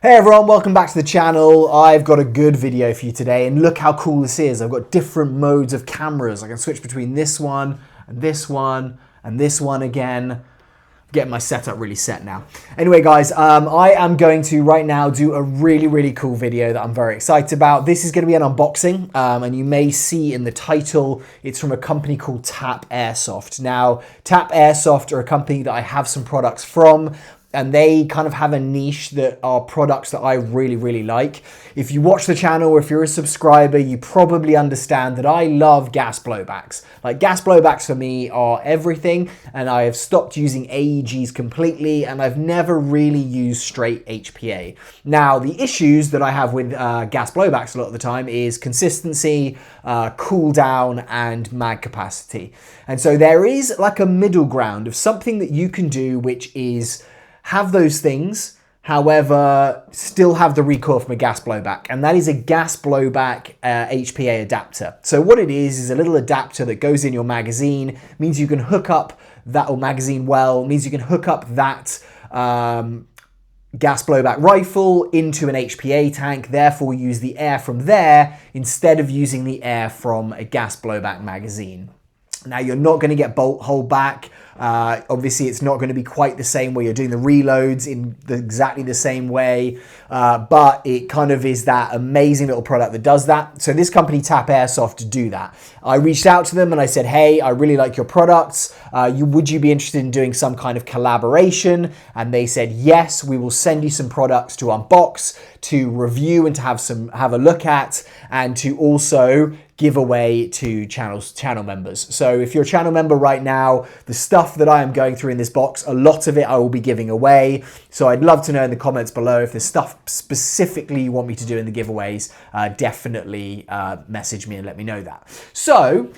Hey everyone, welcome back to the channel. I've got a good video for you today, and look how cool this is. I've got different modes of cameras. I can switch between this one and this one and this one again. Getting my setup really set now. Anyway guys, I am going to right now do a really cool video that I'm very excited about. This is going to be an unboxing, and you may see in the title, it's from a company called TAPP Airsoft. Now, TAPP Airsoft are a company that I have some products from, and they kind of have a niche that are products that I really like. If you watch the channel or if you're a subscriber, you probably understand that I love gas blowbacks. Like, gas blowbacks for me are everything, and I have stopped using AEGs completely, and I've never really used straight HPA. Now, the issues that I have with gas blowbacks a lot of the time is consistency, cooldown, and mag capacity. And so there is like a middle ground of something that you can do, which is have those things, however, still have the recoil from a gas blowback, and that is a gas blowback HPA adapter. So what it is a little adapter that goes in your magazine, means you can hook up that, or magazine well, means you can hook up that gas blowback rifle into an HPA tank, therefore use the air from there instead of using the air from a gas blowback magazine. Now, you're not going to get bolt hold back. Obviously, it's not going to be quite the same way. You're doing the reloads in exactly the same way, but it kind of is that amazing little product that does that. So this company, TAPP Airsoft, do that. I reached out to them and I said, hey, I really like your products. Would you be interested in doing some kind of collaboration? And they said, yes, we will send you some products to unbox, to review, and to have a look at, and to also give away to channel members. So if you're a channel member right now, the stuff that I am going through in this box, a lot of it I will be giving away. So I'd love to know in the comments below if there's stuff specifically you want me to do in the giveaways. Definitely message me and let me know that. So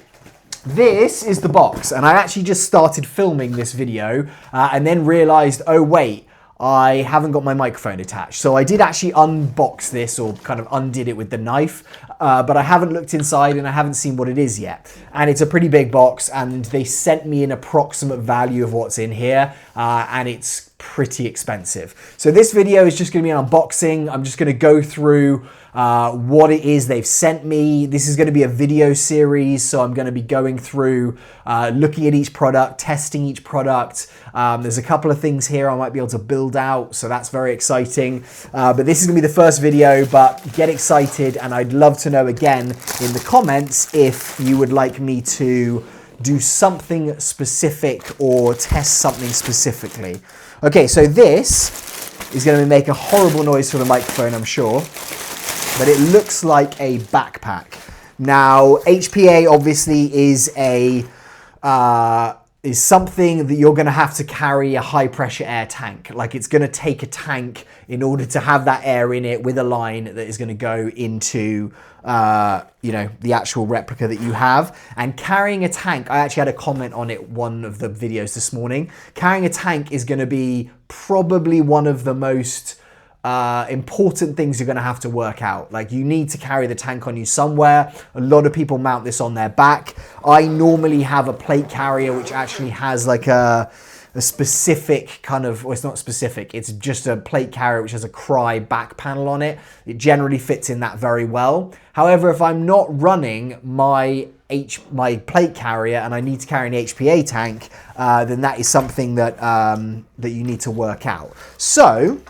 this is the box, and I actually just started filming this video and then realized, oh wait, I haven't got my microphone attached. So I did actually unbox this, or kind of undid it with the knife, but I haven't looked inside and I haven't seen what it is yet. And it's a pretty big box, and they sent me an approximate value of what's in here, and it's pretty expensive. So this video is just going to be an unboxing. I'm just going to go through what it is they've sent me. This is going to be a video series, so I'm going to be going through looking at each product, testing each product. There's a couple of things here I might be able to build out, so that's very exciting. But this is going to be the first video, but get excited, and I'd love to know again in the comments if you would like me to do something specific or test something specifically. Okay, so this is going to make a horrible noise for the microphone, I'm sure, but it looks like a backpack. Now, HPA obviously is something that you're going to have to carry a high pressure air tank. Like, it's going to take a tank in order to have that air in it with a line that is going to go into the actual replica that you have. And carrying a tank, I actually had a comment on it one of the videos this morning. Carrying a tank is going to be probably one of the most important things you're going to have to work out. Like, you need to carry the tank on you somewhere. A lot of people mount this on their back. I normally have a plate carrier which actually has like a specific kind of, well, it's not specific, it's just a plate carrier which has a Cry back panel on it. It generally fits in that very well. However, if I'm not running my plate carrier and I need to carry an HPA tank, then that is something that that you need to work out. So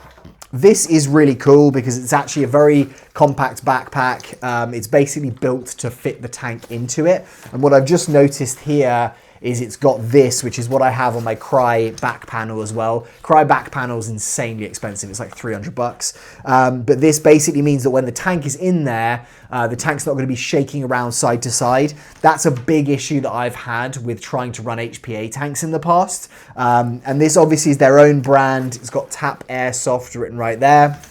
this is really cool because it's actually a very compact backpack. It's basically built to fit the tank into it. And what I've just noticed here is it's got this, which is what I have on my Cry back panel as well. Cry back panel is insanely expensive. It's like 300 bucks. But this basically means that when the tank is in there, the tank's not going to be shaking around side to side. That's a big issue that I've had with trying to run HPA tanks in the past. And this obviously is their own brand. It's got TAPP Airsoft written right there.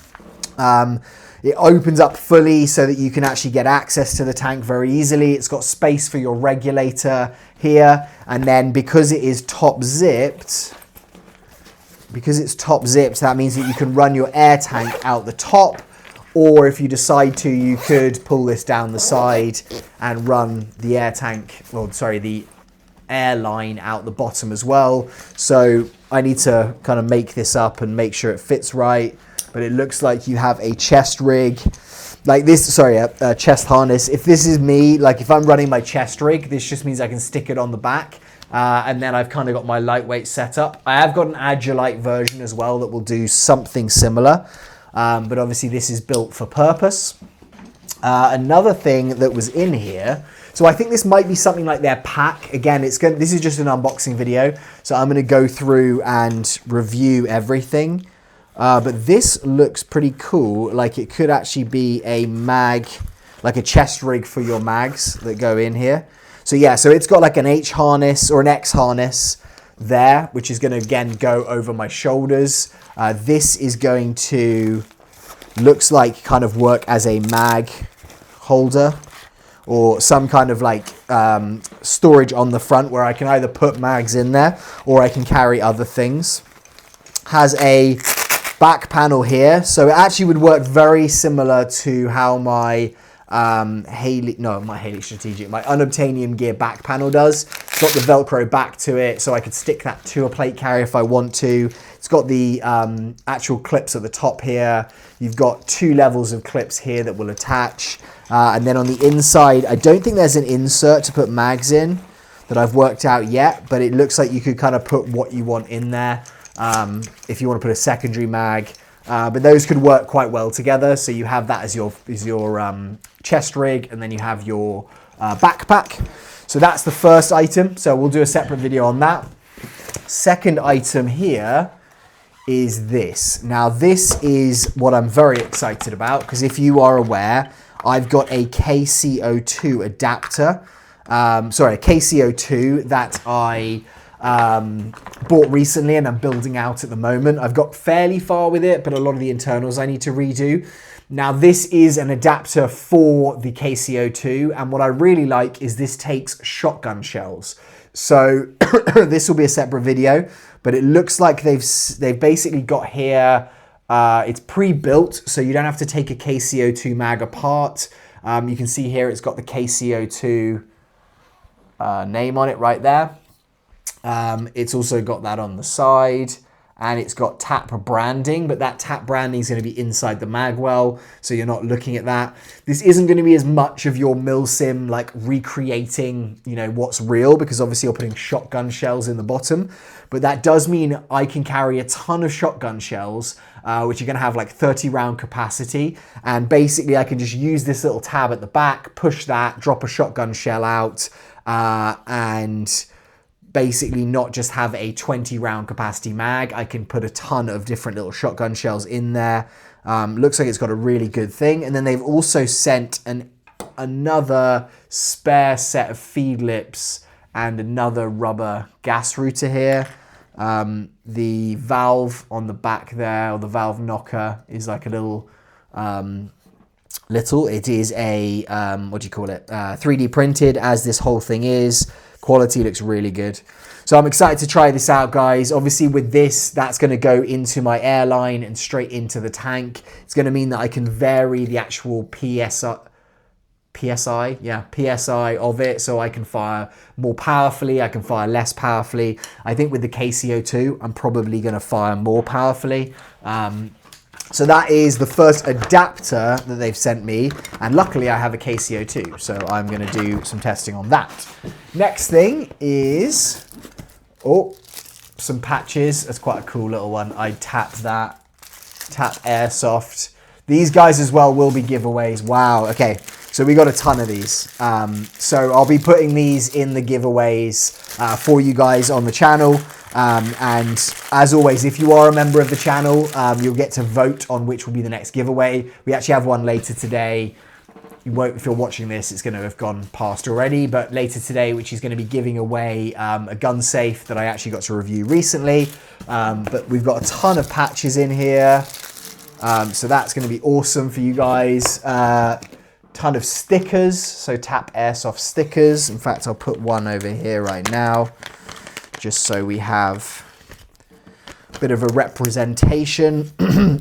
It opens up fully so that you can actually get access to the tank very easily. It's got space for your regulator here. And then because it is top zipped, that means that you can run your air tank out the top, or if you decide to, you could pull this down the side and run the air tank, the air line out the bottom as well. So I need to kind of make this up and make sure it fits right. but it looks like you have a chest rig like this, sorry, a chest harness. If this is me, like if I'm running my chest rig, this just means I can stick it on the back. And then I've kind of got my lightweight setup. I have got an Agilite version as well that will do something similar. But obviously this is built for purpose. Another thing that was in here, so I think this might be something like their pack. Again, this is just an unboxing video, so I'm gonna go through and review everything. But this looks pretty cool. Like it could actually be a mag, like a chest rig for your mags that go in here. So yeah, so it's got like an H harness or an X harness there, which is gonna again go over my shoulders. This is going to, looks like kind of work as a mag holder or some kind of like storage on the front where I can either put mags in there or I can carry other things. Has a back panel here, so it actually would work very similar to how my Strategic, my unobtainium gear back panel does. It's got the Velcro back to it, so I could stick that to a plate carrier if I want to. It's got the actual clips at the top here. You've got 2 levels of clips here that will attach. And then on the inside, I don't think there's an insert to put mags in that I've worked out yet, but it looks like you could kind of put what you want in there if you want to put a secondary mag. But those could work quite well together. So you have that as your chest rig, and then you have your backpack. So that's the first item. So we'll do a separate video on that. Second item here is this. Now this is what I'm very excited about, because if you are aware, I've got a KCO2 adapter. Sorry, a KCO2 that I bought recently and I'm building out at the moment. I've got fairly far with it, but a lot of the internals I need to redo. Now this is an adapter for the KCO2, and what I really like is this takes shotgun shells. So this will be a separate video, but it looks like they've basically got here, it's pre-built, so you don't have to take a KCO2 mag apart. You can see here it's got the KCO2 name on it right there. It's also got that on the side, and it's got TAPP branding, but that TAPP branding is going to be inside the magwell, so you're not looking at that. This isn't going to be as much of your milsim, like recreating, you know, what's real, because obviously you're putting shotgun shells in the bottom, but that does mean I can carry a ton of shotgun shells, which are going to have like 30 round capacity, and basically I can just use this little tab at the back, push that, drop a shotgun shell out, and basically not just have a 20 round capacity mag. I can put a ton of different little shotgun shells in there. Looks like it's got a really good thing. And then they've also sent another spare set of feed lips and another rubber gas router here. The valve on the back there, or the valve knocker, is like a little, it is a, 3D printed, as this whole thing is. Quality looks really good. So I'm excited to try this out, guys. Obviously with this, that's going to go into my airline and straight into the tank. It's going to mean that I can vary the actual PSI of it, so I can fire more powerfully, I can fire less powerfully. I think with the KCO2, I'm probably going to fire more powerfully. So that is the first adapter that they've sent me, and luckily I have a KCO2, so I'm going to do some testing on that. Next thing is, some patches. That's quite a cool little one. I tapped that. TAPP Airsoft. These guys as well will be giveaways. Wow, okay. So we got a ton of these. So I'll be putting these in the giveaways for you guys on the channel. And as always, if you are a member of the channel, you'll get to vote on which will be the next giveaway. We actually have one later today. You won't, if you're watching this, it's going to have gone past already, but later today, which is going to be giving away a gun safe that I actually got to review recently. But we've got a ton of patches in here. So that's going to be awesome for you guys. Ton of stickers, so TAPP Airsoft stickers. In fact, I'll put one over here right now, just so we have a bit of a representation.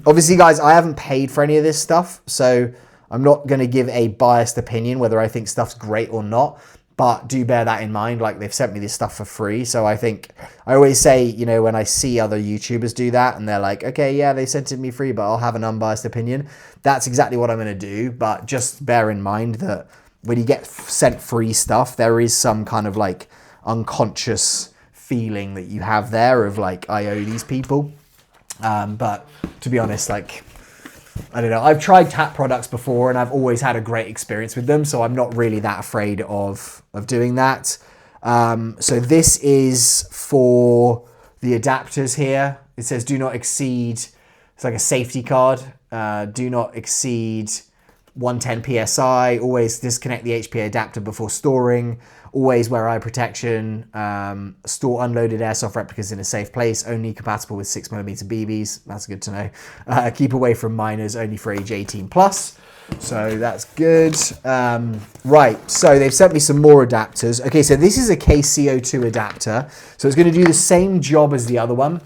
Obviously, guys, I haven't paid for any of this stuff, so I'm not going to give a biased opinion whether I think stuff's great or not. But do bear that in mind, like they've sent me this stuff for free. So I think, I always say, you know, when I see other YouTubers do that and they're like, okay, yeah, they sent it me free, but I'll have an unbiased opinion. That's exactly what I'm going to do. But just bear in mind that when you get sent free stuff, there is some kind of like unconscious feeling that you have there of like, I owe these people. But to be honest, like, I don't know, I've tried TAPP products before and I've always had a great experience with them. So I'm not really that afraid of doing that. So this is for the adapters here. It says do not exceed, it's like a safety card. Do not exceed 110 PSI, always disconnect the HPA adapter before storing, always wear eye protection, store unloaded airsoft replicas in a safe place, only compatible with 6mm BBs, that's good to know. Keep away from minors, only for age 18 plus. So that's good. Right, so they've sent me some more adapters. Okay, so this is a KCO2 adapter. So it's gonna do the same job as the other one,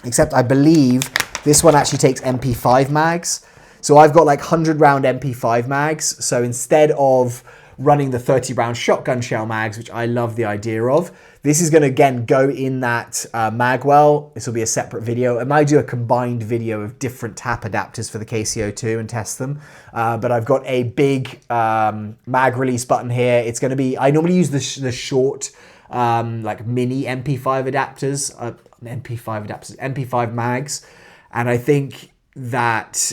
except I believe this one actually takes MP5 mags. So I've got like 100 round MP5 mags. So instead of running the 30 round shotgun shell mags, which I love the idea of, this is gonna again go in that mag well. This will be a separate video. I might do a combined video of different TAPP adapters for the KCO2 and test them. But I've got a big mag release button here. It's gonna be, I normally use the short like mini MP5 adapters, MP5 mags. And I think that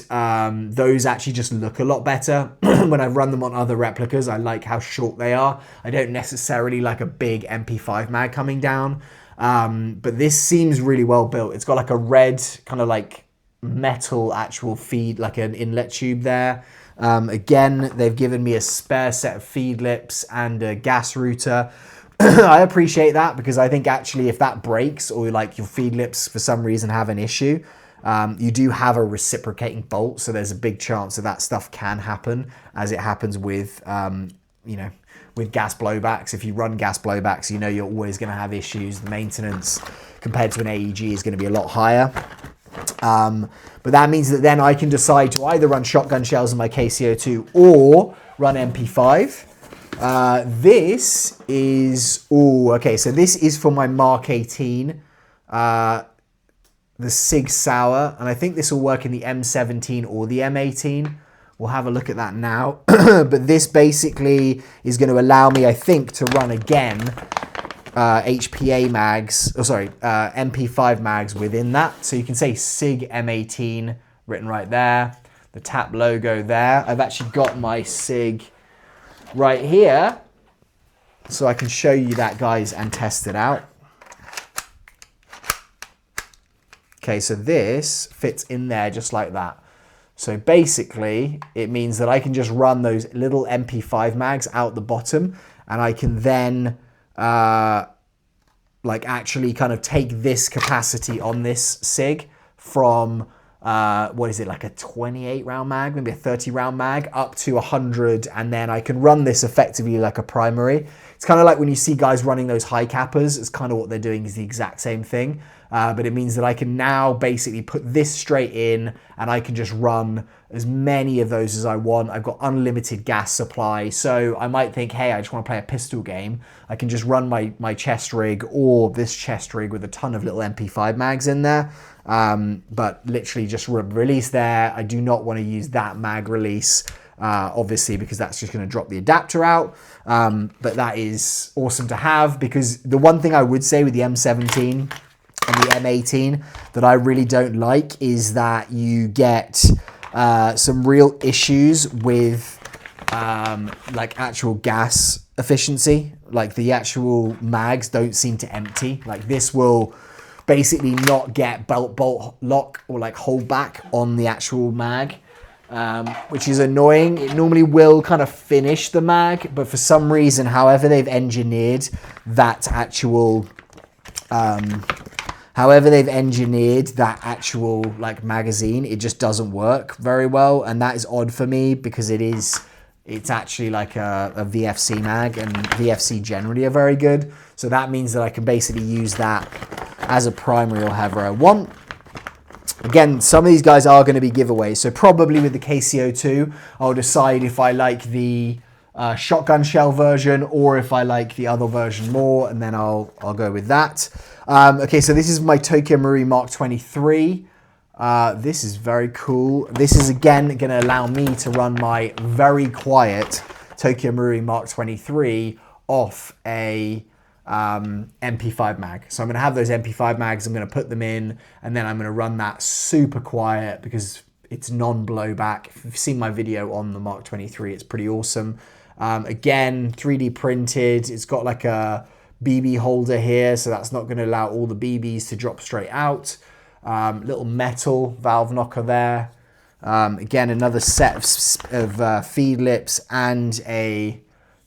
those actually just look a lot better when I run them on other replicas. I like how short they are. I don't necessarily like a big MP5 mag coming down, but this seems really well built. It's got like a red kind of like metal actual feed, like an inlet tube there. Again, they've given me a spare set of feed lips and a gas router. I appreciate that because I think actually if that breaks or like your feed lips for some reason have an issue, you do have a reciprocating bolt, so there's a big chance that stuff can happen, as it happens with, you know, with gas blowbacks. If you run gas blowbacks, you know you're always going to have issues. The maintenance compared to an AEG is going to be a lot higher. But that means that then I can decide to either run shotgun shells in my KCO2 or run MP5. This is, okay, so this is for my Mark 18. The Sig Sauer, and I think this will work in the M17 or the M18. We'll have a look at that now. But this basically is going to allow me, I think, to run again HPA mags, MP5 mags within that. So you can say Sig M18 written right there, the TAPP logo there. I've actually got my Sig right here, so I can show you that, guys, and test it out. Okay, so this fits in there just like that. So basically, it means that I can just run those little MP5 mags out the bottom, and I can then like actually kind of take this capacity on this Sig from, what is it, like a 28 round mag, maybe a 30 round mag, up to 100, and then I can run this effectively like a primary. It's kind of like when you see guys running those high cappers, it's kind of what they're doing is the exact same thing. But it means that I can now basically put this straight in and I can just run as many of those as I want. I've got unlimited gas supply. So I might think, hey, I just want to play a pistol game. I can just run my chest rig or this chest rig with a ton of little MP5 mags in there. But literally just release there. I do not want to use that mag release, obviously, because that's just going to drop the adapter out. But that is awesome to have, because the one thing I would say with the M17 and the M18 that I really don't like is that you get some real issues with like actual gas efficiency. Like the actual mags don't seem to empty. Like this will basically not get bolt lock or like hold back on the actual mag, which is annoying. It normally will kind of finish the mag, but for some reason, however they've engineered that actual like magazine, it just doesn't work very well, and that is odd for me because it's actually like a VFC mag, and VFC generally are very good. So that means that I can basically use that as a primary or however I want. Again, some of these guys are going to be giveaways, so probably with the KCO2 I'll decide if I like the shotgun shell version, or if I like the other version more, and then I'll go with that. Okay, so this is my Tokyo Marui Mark 23. This is very cool. This is again going to allow me to run my very quiet Tokyo Marui Mark 23 off a MP5 mag. So I'm going to have those MP5 mags, I'm going to put them in, and then I'm going to run that super quiet because it's non-blowback. If you've seen my video on the Mark 23, it's pretty awesome. Again, 3D printed. It's got like a BB holder here, so that's not going to allow all the BBs to drop straight out. Little metal valve knocker there. Again, another set of feed lips and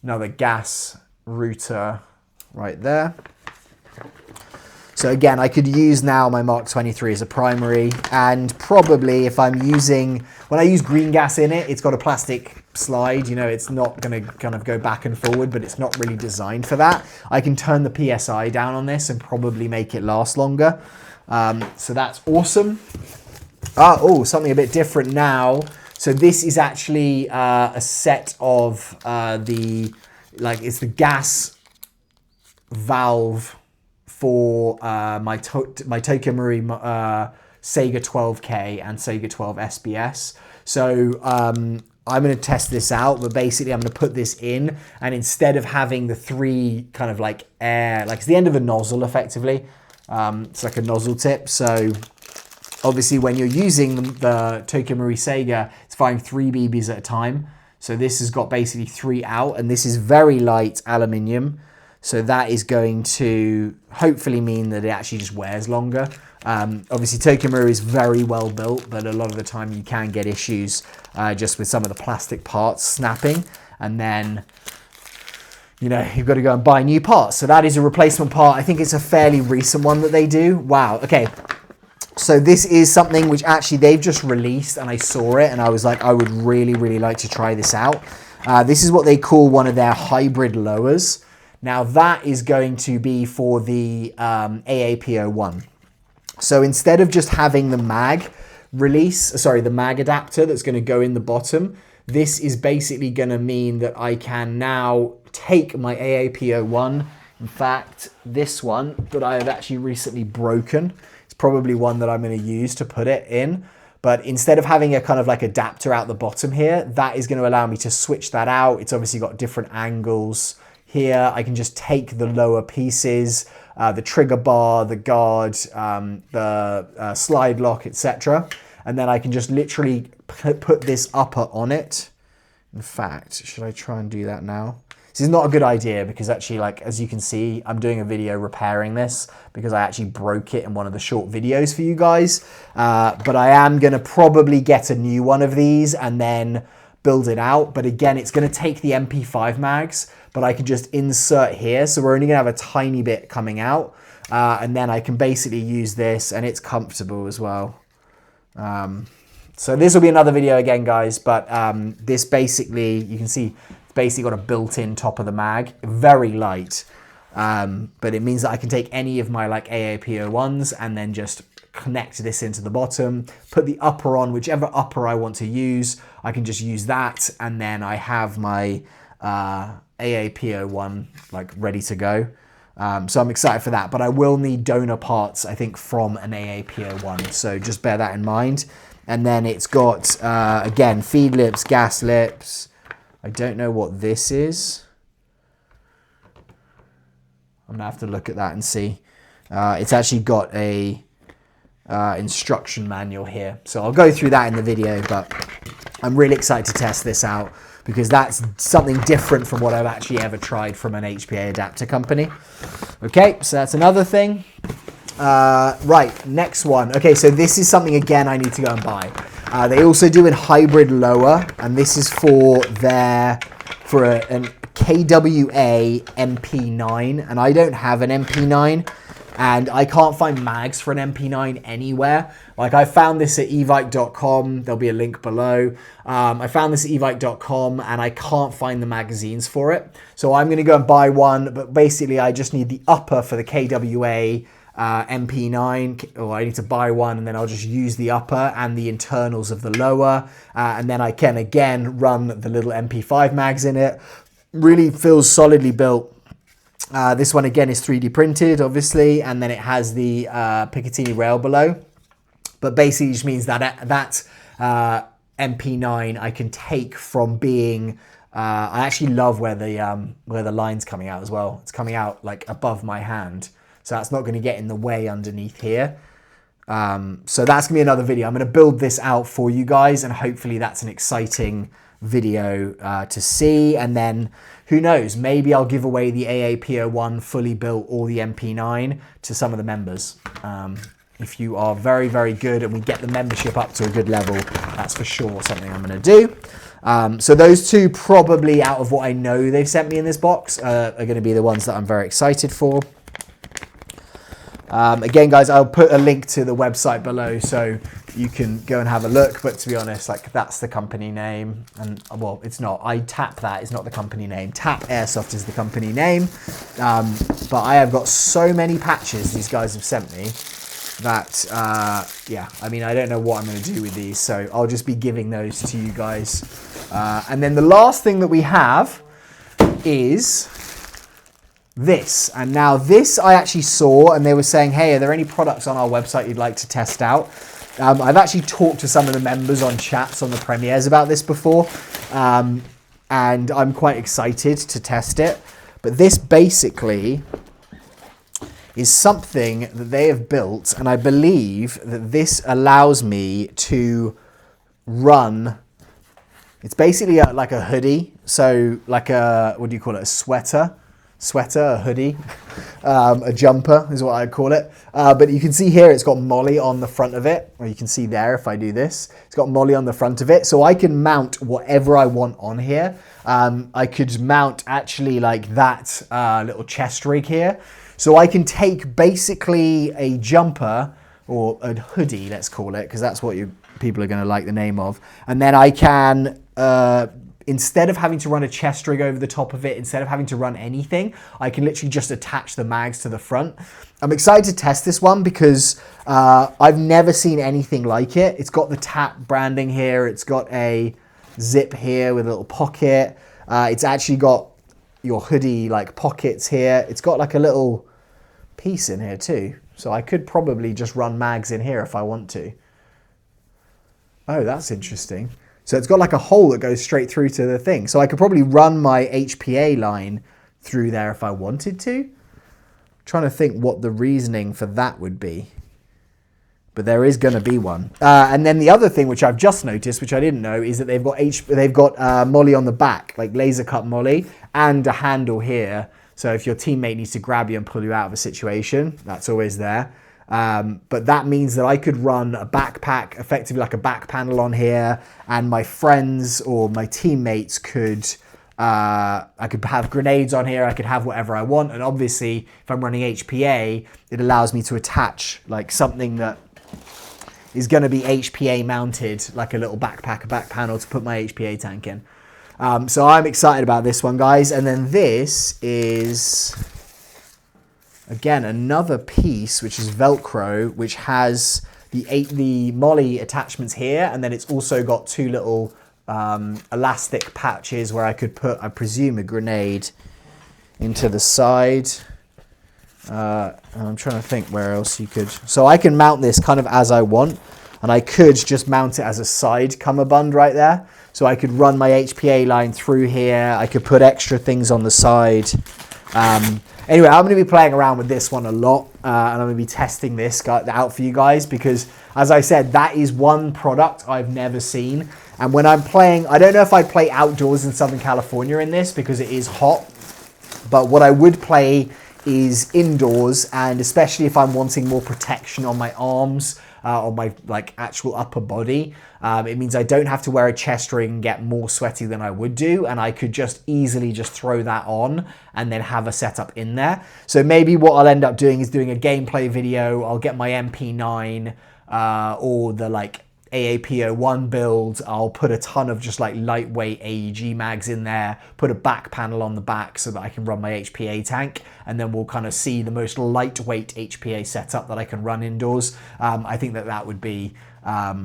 another gas router right there. So again, I could use now my Mark 23 as a primary, and probably if I'm using, when I use green gas in it, it's got a plastic slide, you know, it's not going to kind of go back and forward, but it's not really designed for that. I can turn the PSI down on this and probably make it last longer. So that's awesome. Oh, something a bit different now. So this is actually a set of it's the gas valve for my Tokyo Marui Sega 12K and Sega 12 SBS. So I'm going to test this out, but basically I'm going to put this in, and instead of having the three kind of like air, like it's the end of a nozzle effectively, it's like a nozzle tip. So obviously when you're using the Tokyo Marui Sega, it's firing 3 BBs at a time. So this has got basically 3 out, and this is very light aluminium. So that is going to hopefully mean that it actually just wears longer. Obviously Tokyo Marui is very well built, but a lot of the time you can get issues just with some of the plastic parts snapping, and then you know, you've got to go and buy new parts. So that is a replacement part. I think it's a fairly recent one that they do. Wow, okay. So this is something which actually they've just released, and I saw it and I was like, I would really, really like to try this out. This is what they call one of their hybrid lowers. Now that is going to be for the AAP-01. So instead of just having the mag the mag adapter that's going to go in the bottom, this is basically going to mean that I can now take my AAP-01. In fact, this one that I have actually recently broken, it's probably one that I'm going to use to put it in. But instead of having a kind of like adapter out the bottom here, that is going to allow me to switch that out. It's obviously got different angles here. I can just take the lower pieces, the trigger bar, the guard, the slide lock, etc. And then I can just literally put this upper on it. In fact, should I try and do that now? This is not a good idea because actually, like, as you can see, I'm doing a video repairing this because I actually broke it in one of the short videos for you guys. But I am going to probably get a new one of these and then build it out. But again, it's going to take the MP5 mags, but I can just insert here. So we're only going to have a tiny bit coming out. And then I can basically use this, and it's comfortable as well. So this will be another video again, guys, but this basically, you can see, it's basically got a built-in top of the mag, very light, but it means that I can take any of my like AAP-01s and then just connect this into the bottom, put the upper on, whichever upper I want to use, I can just use that, and then I have my AAP-01 like ready to go. So I'm excited for that, but I will need donor parts, I think, from an AAP-01, so just bear that in mind. And then it's got, again, feed lips, gas lips. I don't know what this is. I'm gonna have to look at that and see. It's actually got a instruction manual here, so I'll go through that in the video, but I'm really excited to test this out because that's something different from what I've actually ever tried from an HPA adapter company. Okay, so that's another thing. Right, next one. Okay, so this is something, again, I need to go and buy. They also do a hybrid lower, and this is for an KWA MP9, and I don't have an MP9, and I can't find mags for an MP9 anywhere. Like, I found this at evike.com, there'll be a link below. I found this at evike.com, and I can't find the magazines for it. So I'm gonna go and buy one, but basically I just need the upper for the KWA MP9, or I need to buy one, and then I'll just use the upper and the internals of the lower, and then I can again run the little MP5 mags in it. Really feels solidly built. This one again is 3D printed, obviously, and then it has the Picatinny rail below. But basically, it just means that MP9 I can take from being. I actually love where the line's coming out as well. It's coming out like above my hand, so that's not going to get in the way underneath here. So that's gonna be another video. I'm gonna build this out for you guys, and hopefully that's an exciting video to see. And then who knows, maybe I'll give away the AAP-01 fully built or the MP9 to some of the members. If you are very, very good and we get the membership up to a good level, that's for sure something I'm gonna do. So those two, probably out of what I know they've sent me in this box, are gonna be the ones that I'm very excited for. Again, guys, I'll put a link to the website below so you can go and have a look. But to be honest, like, that's the company name. And well, it's not. TAPP that is not the company name. TAPP Airsoft is the company name. But I have got so many patches these guys have sent me that, yeah, I mean, I don't know what I'm going to do with these. So I'll just be giving those to you guys. And then the last thing that we have is this. And now this I actually saw, and they were saying, hey, are there any products on our website you'd like to test out? I've actually talked to some of the members on chats on the premieres about this before, and I'm quite excited to test it. But this basically is something that they have built, and I believe that this allows me to run. It's basically like a hoodie, so like a, what do you call it, a sweater, a hoodie, a jumper is what I'd call it. But you can see here it's got MOLLE on the front of it, or you can see there if I do this, it's got MOLLE on the front of it. So I can mount whatever I want on here. I could mount actually like that little chest rig here. So I can take basically a jumper, or a hoodie, let's call it, because that's what people are going to like the name of. And then I can, instead of having to run a chest rig over the top of it, instead of having to run anything, I can literally just attach the mags to the front. I'm excited to test this one because I've never seen anything like it. It's got the TAPP branding here. It's got a zip here with a little pocket. It's actually got your hoodie like pockets here. It's got like a little piece in here too. So I could probably just run mags in here if I want to. Oh, that's interesting. So it's got like a hole that goes straight through to the thing. So I could probably run my HPA line through there if I wanted to. I'm trying to think what the reasoning for that would be. But there is going to be one. And then the other thing which I've just noticed, which I didn't know, is that they've got MOLLE on the back, like laser cut MOLLE, and a handle here. So if your teammate needs to grab you and pull you out of a situation, that's always there. But that means that I could run a backpack, effectively like a back panel on here, and my friends or my teammates could, I could have grenades on here, I could have whatever I want. And obviously, if I'm running HPA, it allows me to attach like something that is going to be HPA mounted, like a little backpack, a back panel to put my HPA tank in. So I'm excited about this one, guys. And then this is, again, another piece, which is Velcro, which has the MOLLE attachments here. And then it's also got two little elastic patches where I could put, I presume, a grenade into the side. I'm trying to think where else you could. So I can mount this kind of as I want. And I could just mount it as a side cummerbund right there. So I could run my HPA line through here. I could put extra things on the side. Anyway, I'm going to be playing around with this one a lot. And I'm going to be testing this out for you guys. Because, as I said, that is one product I've never seen. And when I'm playing, I don't know if I'd play outdoors in Southern California in this because it is hot. But what I would play is indoors. And especially if I'm wanting more protection on my arms, on my like actual upper body. It means I don't have to wear a chest rig and get more sweaty than I would do, and I could just easily just throw that on and then have a setup in there. So maybe what I'll end up doing is doing a gameplay video. I'll get my MP9 or the like AAP-01 build, I'll put a ton of just like lightweight AEG mags in there, put a back panel on the back so that I can run my HPA tank, and then we'll kind of see the most lightweight HPA setup that I can run indoors. I think that would be, I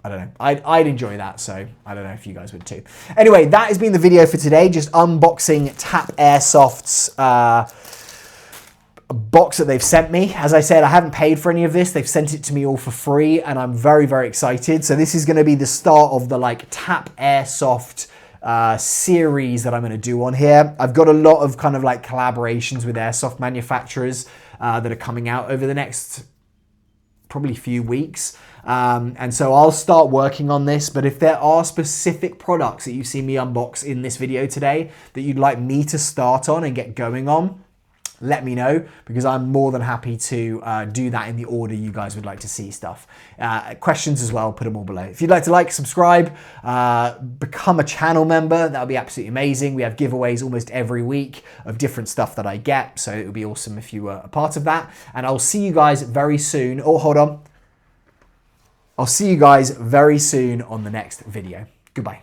don't know, I'd enjoy that, so I don't know if you guys would too. Anyway, that has been the video for today, just unboxing TAPP Airsoft's box that they've sent me. As I said, I haven't paid for any of this. They've sent it to me all for free, and I'm very, very excited. So this is going to be the start of the like TAPP Airsoft series that I'm going to do on here. I've got a lot of kind of like collaborations with airsoft manufacturers that are coming out over the next probably few weeks. And so I'll start working on this, but if there are specific products that you see me unbox in this video today that you'd like me to start on and get going on, let me know, because I'm more than happy to do that in the order you guys would like to see stuff. Questions as well, put them all below. If you'd like to like, subscribe, become a channel member, that would be absolutely amazing. We have giveaways almost every week of different stuff that I get, so it would be awesome if you were a part of that. And I'll see you guys very soon. Oh, hold on. I'll see you guys very soon on the next video. Goodbye.